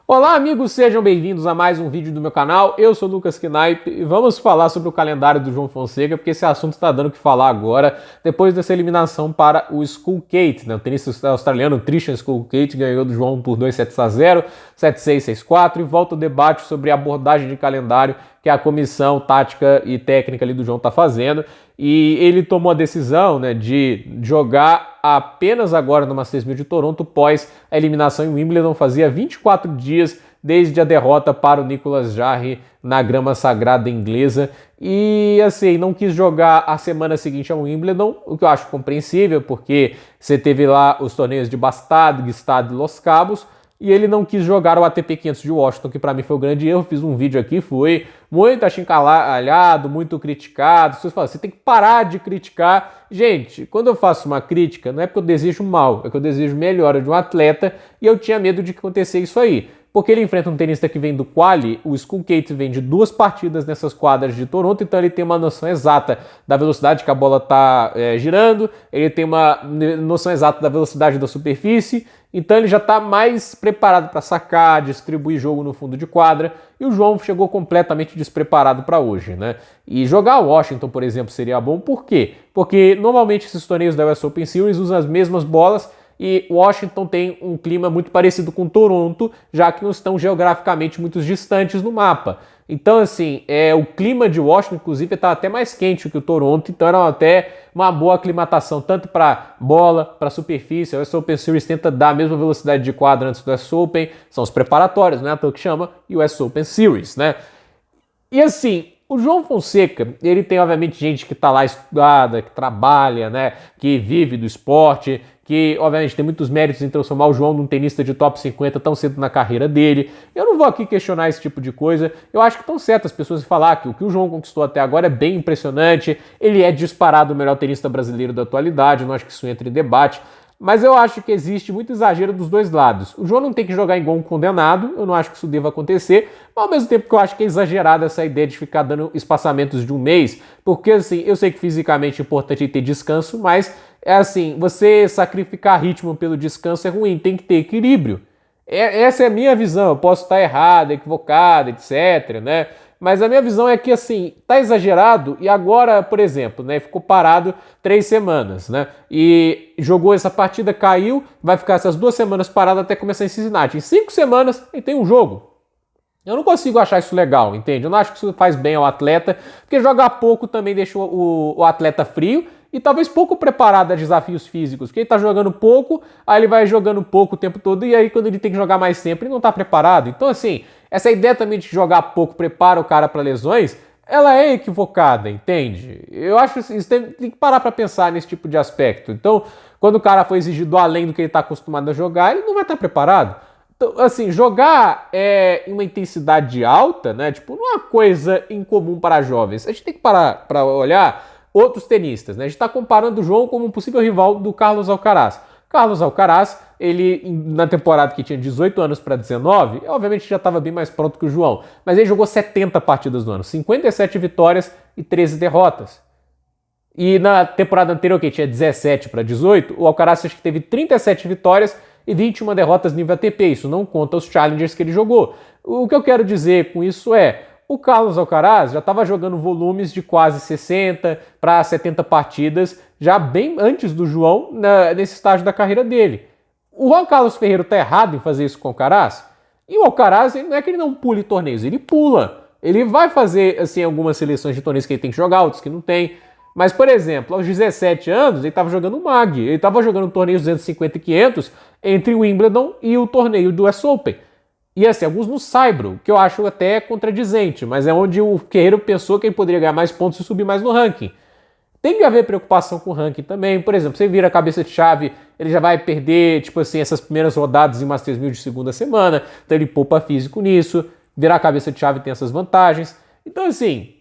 Olá, amigos, sejam bem-vindos a mais um vídeo do meu canal. Eu sou o Lucas Knipe e vamos falar sobre o calendário do João Fonseca, porque esse assunto está dando o que falar agora, depois dessa eliminação para o Skulkate, né? O tenista australiano Tristan Skulkate ganhou do João por 2-7-0, 7-6, 6-4, e volta o debate sobre a abordagem de calendário que a comissão tática e técnica ali do João está fazendo. E ele tomou a decisão, né, de jogar apenas agora no Masters 1000 de Toronto, pós a eliminação em Wimbledon. Fazia 24 dias desde a derrota para o Nicolas Jarry na grama sagrada inglesa. E assim, não quis jogar a semana seguinte ao Wimbledon, o que eu acho compreensível, porque você teve lá os torneios de Bastad, Gstaad e Los Cabos, e ele não quis jogar o ATP 500 de Washington, que para mim foi um grande erro. Fiz um vídeo aqui, foi muito achincalhado, muito criticado. Vocês falam, você tem que parar de criticar. Gente, quando eu faço uma crítica, não é porque eu desejo mal, é que eu desejo melhora de um atleta, e eu tinha medo de que acontecesse isso aí. Porque ele enfrenta um tenista que vem do quali, o Skulkate vem de 2 partidas nessas quadras de Toronto, então ele tem uma noção exata da velocidade que a bola está girando, ele tem uma noção exata da velocidade da superfície, então ele já está mais preparado para sacar, distribuir jogo no fundo de quadra, e o João chegou completamente despreparado para hoje, né? E jogar o Washington, por exemplo, seria bom, por quê? Porque normalmente esses torneios da US Open Series usam as mesmas bolas, e Washington tem um clima muito parecido com Toronto, já que não estão geograficamente muito distantes no mapa. Então, assim, o clima de Washington, inclusive, está até mais quente que o Toronto, então era até uma boa aclimatação, tanto para bola, para superfície. A US Open Series tenta dar a mesma velocidade de quadra antes do US Open, são os preparatórios, né, o que chama, e o US Open Series, né? E assim, o João Fonseca, ele tem obviamente gente que está lá estudada, que trabalha, né, que vive do esporte, que obviamente tem muitos méritos em transformar o João num tenista de top 50 tão cedo na carreira dele. Eu não vou aqui questionar esse tipo de coisa. Eu acho que estão certas as pessoas falar que o que o João conquistou até agora é bem impressionante. Ele é disparado o melhor tenista brasileiro da atualidade, eu não acho que isso entre em debate. Mas eu acho que existe muito exagero dos dois lados. O João não tem que jogar igual um condenado, eu não acho que isso deva acontecer, mas ao mesmo tempo que eu acho que é exagerada essa ideia de ficar dando espaçamentos de um mês, porque assim, eu sei que fisicamente é importante ter descanso, mas é assim, você sacrificar ritmo pelo descanso é ruim, tem que ter equilíbrio. Essa é a minha visão, eu posso estar errado, equivocado, etc, né? Mas a minha visão é que, assim, tá exagerado e agora, por exemplo, né, ficou parado 3 semanas, né? E jogou essa partida, caiu, vai ficar essas 2 semanas parado até começar em Cincinnati. Em 5 semanas, ele tem um jogo. Eu não consigo achar isso legal, entende? Eu não acho que isso faz bem ao atleta, porque jogar pouco também deixa o atleta frio e talvez pouco preparado a desafios físicos, porque ele tá jogando pouco, aí ele vai jogando pouco o tempo todo, e aí quando ele tem que jogar mais sempre, ele não tá preparado. Então, assim, essa ideia também de jogar pouco prepara o cara para lesões, ela é equivocada, entende? Eu acho que tem que parar para pensar nesse tipo de aspecto. Então, quando o cara for exigido além do que ele tá acostumado a jogar, ele não vai estar preparado. Então, assim, jogar em uma intensidade alta, né? Tipo, não é uma coisa incomum para jovens. A gente tem que parar para olhar outros tenistas, né? A gente está comparando o João como um possível rival do Carlos Alcaraz. Carlos Alcaraz, ele na temporada que tinha 18 anos para 19, obviamente já estava bem mais pronto que o João, mas ele jogou 70 partidas no ano, 57 vitórias e 13 derrotas. E na temporada anterior, que tinha 17 para 18, o Alcaraz acho que teve 37 vitórias e 21 derrotas nível ATP. Isso não conta os challengers que ele jogou. O que eu quero dizer com isso é, o Carlos Alcaraz já estava jogando volumes de quase 60 para 70 partidas, já bem antes do João, nesse estágio da carreira dele. O Juan Carlos Ferreiro está errado em fazer isso com o Alcaraz? E o Alcaraz, não é que ele não pule torneios, ele pula. Ele vai fazer assim, algumas seleções de torneios que ele tem que jogar, outros que não tem. Mas, por exemplo, aos 17 anos, ele estava jogando MAG, ele estava jogando torneios 250 e 500 entre o Wimbledon e o torneio do US Open. E assim, alguns no Saibro, que eu acho até contradizente, mas é onde o Ferreiro pensou que ele poderia ganhar mais pontos e subir mais no ranking. Tem que haver preocupação com o ranking também. Por exemplo, você vira a cabeça de chave, ele já vai perder, tipo assim, essas primeiras rodadas em Masters 1000 de segunda semana, então ele poupa físico nisso. Virar a cabeça de chave tem essas vantagens. Então, assim,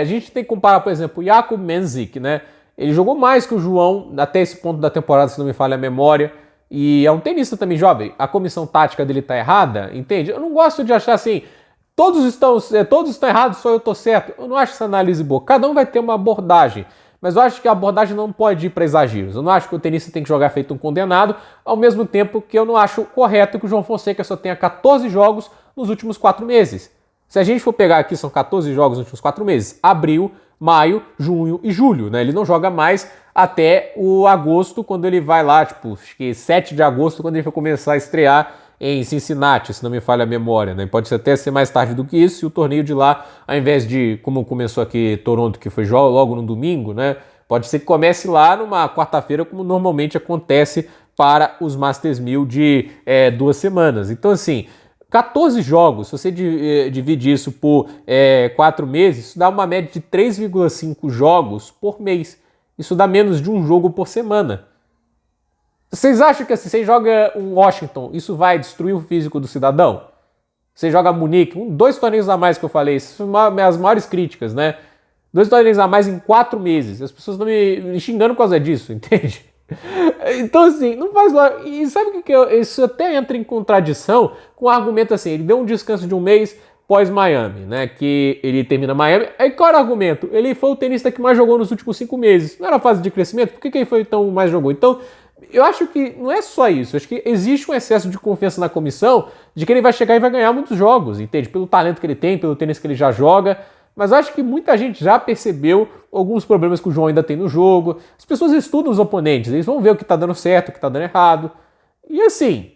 a gente tem que comparar, por exemplo, o Jakub Menzik, né? Ele jogou mais que o João até esse ponto da temporada, se não me falha a memória. E é um tenista também jovem, a comissão tática dele tá errada, entende? Eu não gosto de achar assim, todos estão errados, só eu tô certo. Eu não acho essa análise boa. Cada um vai ter uma abordagem. Mas eu acho que a abordagem não pode ir para exageros. Eu não acho que o tenista tem que jogar feito um condenado, ao mesmo tempo que eu não acho correto que o João Fonseca só tenha 14 jogos nos últimos 4 meses. Se a gente for pegar aqui, são 14 jogos nos últimos 4 meses. Abril, maio, junho e julho, né? Ele não joga mais até o agosto, quando ele vai lá, tipo, acho que 7 de agosto, quando ele vai começar a estrear em Cincinnati, se não me falha a memória, né? Pode até ser mais tarde do que isso, e o torneio de lá, ao invés de, como começou aqui Toronto, que foi logo no domingo, né? Pode ser que comece lá numa quarta-feira, como normalmente acontece para os Masters 1000 de 2 semanas. Então, assim, 14 jogos, se você divide isso por 4 meses, isso dá uma média de 3,5 jogos por mês. Isso dá menos de um jogo por semana. Vocês acham que assim, você joga um Washington, isso vai destruir o físico do cidadão? Você joga Munique, 2 torneios a mais que eu falei, isso são as maiores críticas, né? 2 torneios a mais em 4 meses. As pessoas estão me xingando por causa disso, entende? Então assim, não faz lá. E sabe o que isso até entra em contradição com o argumento assim, ele deu um descanso de um mês pós-Miami, né? Que ele termina Miami. Aí qual era o argumento? Ele foi o tenista que mais jogou nos últimos 5 meses. Não era fase de crescimento? Por que ele foi então mais jogou? Então, eu acho que não é só isso. Eu acho que existe um excesso de confiança na comissão de que ele vai chegar e vai ganhar muitos jogos, entende? Pelo talento que ele tem, pelo tênis que ele já joga. Mas eu acho que muita gente já percebeu alguns problemas que o João ainda tem no jogo. As pessoas estudam os oponentes, eles vão ver o que está dando certo, o que está dando errado. E assim,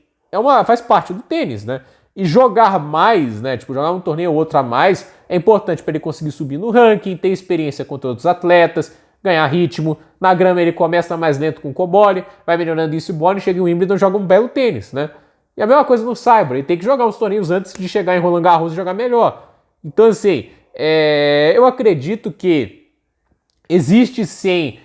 faz parte do tênis, né? E jogar mais, né? Tipo, jogar um torneio ou outro a mais é importante para ele conseguir subir no ranking, ter experiência contra outros atletas, ganhar ritmo. Na grama ele começa mais lento com o Coboli, vai melhorando isso e Bonne, chega em Wimbledon e joga um belo tênis, né? E a mesma coisa no Saibro, ele tem que jogar uns torneios antes de chegar em Roland Garros e jogar melhor. Então assim, eu acredito que existe sim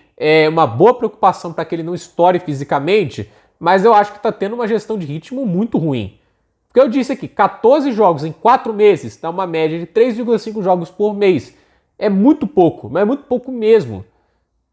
uma boa preocupação para que ele não estoure fisicamente, mas eu acho que está tendo uma gestão de ritmo muito ruim. Porque eu disse aqui, 14 jogos em 4 meses, dá uma média de 3,5 jogos por mês. É muito pouco, mas é muito pouco mesmo.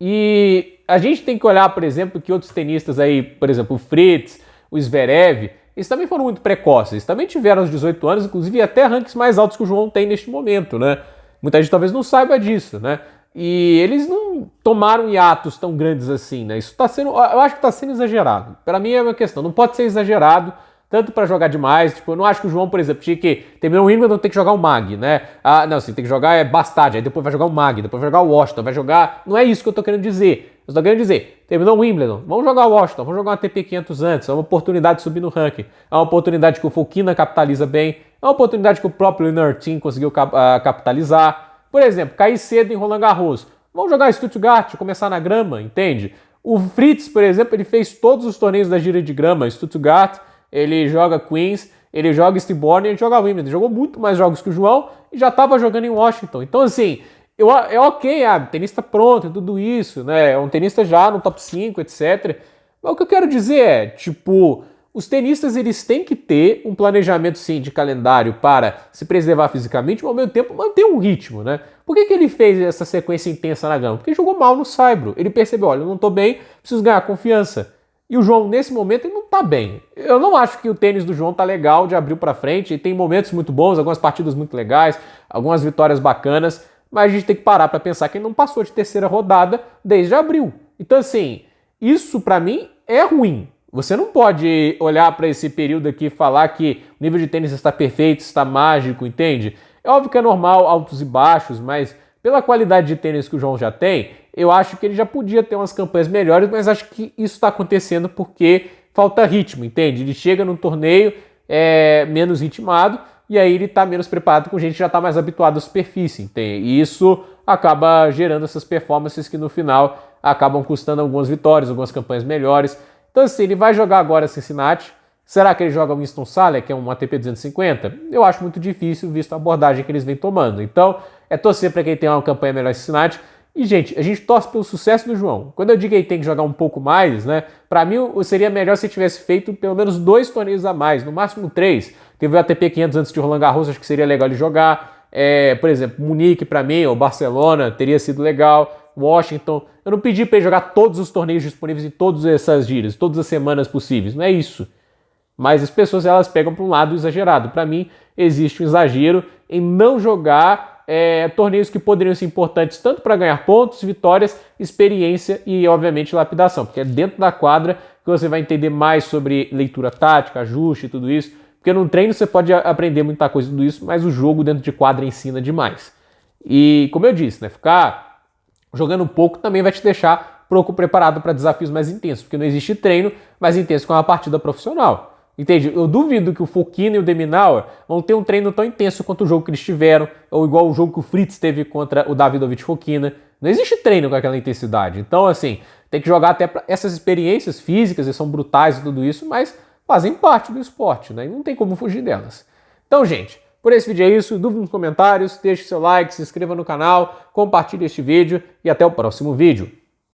E a gente tem que olhar, por exemplo, que outros tenistas aí, por exemplo, o Fritz, o Zverev, eles também foram muito precoces, eles também tiveram aos 18 anos, inclusive até rankings mais altos que o João tem neste momento, né? Muita gente talvez não saiba disso, né? E eles não tomaram hiatos tão grandes assim, né? Isso tá sendo, eu acho que está sendo exagerado. Para mim é uma questão, não pode ser exagerado, tanto para jogar demais, tipo, eu não acho que o João, por exemplo, tinha que terminar o Wimbledon, tem que jogar o Mag, né? Ah, não, assim, tem que jogar Bastard, aí depois vai jogar o Mag, depois vai jogar o Washington, vai jogar... Não é isso que eu tô querendo dizer. Eu tô querendo dizer, terminou o Wimbledon, vamos jogar o Washington, vamos jogar um ATP 500 antes, é uma oportunidade de subir no ranking, é uma oportunidade que o Fokina capitaliza bem, é uma oportunidade que o próprio Leonard Team conseguiu capitalizar. Por exemplo, cair cedo em Roland Garros, vamos jogar Stuttgart, começar na grama, entende? O Fritz, por exemplo, ele fez todos os torneios da gira de grama, Stuttgart, ele joga Queens, ele joga Eastbourne, ele joga Wimbledon. Ele jogou muito mais jogos que o João e já estava jogando em Washington. Então, assim, é ok, tenista pronto e tudo isso, né? É um tenista já no top 5, etc. Mas o que eu quero dizer é, tipo, os tenistas eles têm que ter um planejamento, sim, de calendário para se preservar fisicamente, mas ao mesmo tempo manter um ritmo, né? Por que ele fez essa sequência intensa na grama? Porque ele jogou mal no Saibro. Ele percebeu, olha, eu não estou bem, preciso ganhar confiança. E o João, nesse momento, ele não tá bem. Eu não acho que o tênis do João tá legal de abril para frente. Ele tem momentos muito bons, algumas partidas muito legais, algumas vitórias bacanas, mas a gente tem que parar para pensar que ele não passou de terceira rodada desde abril. Então, assim, isso para mim é ruim. Você não pode olhar para esse período aqui e falar que o nível de tênis está perfeito, está mágico, entende? É óbvio que é normal, altos e baixos, mas pela qualidade de tênis que o João já tem, eu acho que ele já podia ter umas campanhas melhores, mas acho que isso está acontecendo porque falta ritmo, entende? Ele chega num torneio menos ritmado e aí ele está menos preparado com gente que já está mais habituada à superfície, entende? E isso acaba gerando essas performances que no final acabam custando algumas vitórias, algumas campanhas melhores. Então assim, ele vai jogar agora Cincinnati. Será que ele joga o Winston-Salem, que é um ATP 250? Eu acho muito difícil, visto a abordagem que eles vêm tomando. Então, é torcer para que ele tenha uma campanha melhor em Cincinnati. E, gente, a gente torce pelo sucesso do João. Quando eu digo que ele tem que jogar um pouco mais, né? Para mim, seria melhor se ele tivesse feito pelo menos 2 torneios a mais, no máximo 3. Teve o ATP 500 antes de Roland Garros, acho que seria legal ele jogar. Por exemplo, Munique para mim, ou Barcelona, teria sido legal. Washington. Eu não pedi para ele jogar todos os torneios disponíveis em todas essas giras, todas as semanas possíveis. Não é isso. Mas as pessoas elas pegam para um lado exagerado. Para mim, existe um exagero em não jogar torneios que poderiam ser importantes tanto para ganhar pontos, vitórias, experiência e, obviamente, lapidação, porque é dentro da quadra que você vai entender mais sobre leitura tática, ajuste e tudo isso, porque no treino você pode aprender muita coisa tudo isso, mas o jogo dentro de quadra ensina demais. E, como eu disse, né, ficar jogando pouco também vai te deixar pouco preparado para desafios mais intensos, porque não existe treino mais intenso que uma partida profissional. Entende? Eu duvido que o Fokina e o de Minaur vão ter um treino tão intenso quanto o jogo que eles tiveram, ou igual o jogo que o Fritz teve contra o Davidovich Fokina. Não existe treino com aquela intensidade. Então, assim, tem que jogar até pra essas experiências físicas, e são brutais e tudo isso, mas fazem parte do esporte, né? E não tem como fugir delas. Então, gente, por esse vídeo é isso. Dúvida nos comentários, deixe seu like, se inscreva no canal, compartilhe este vídeo e até o próximo vídeo.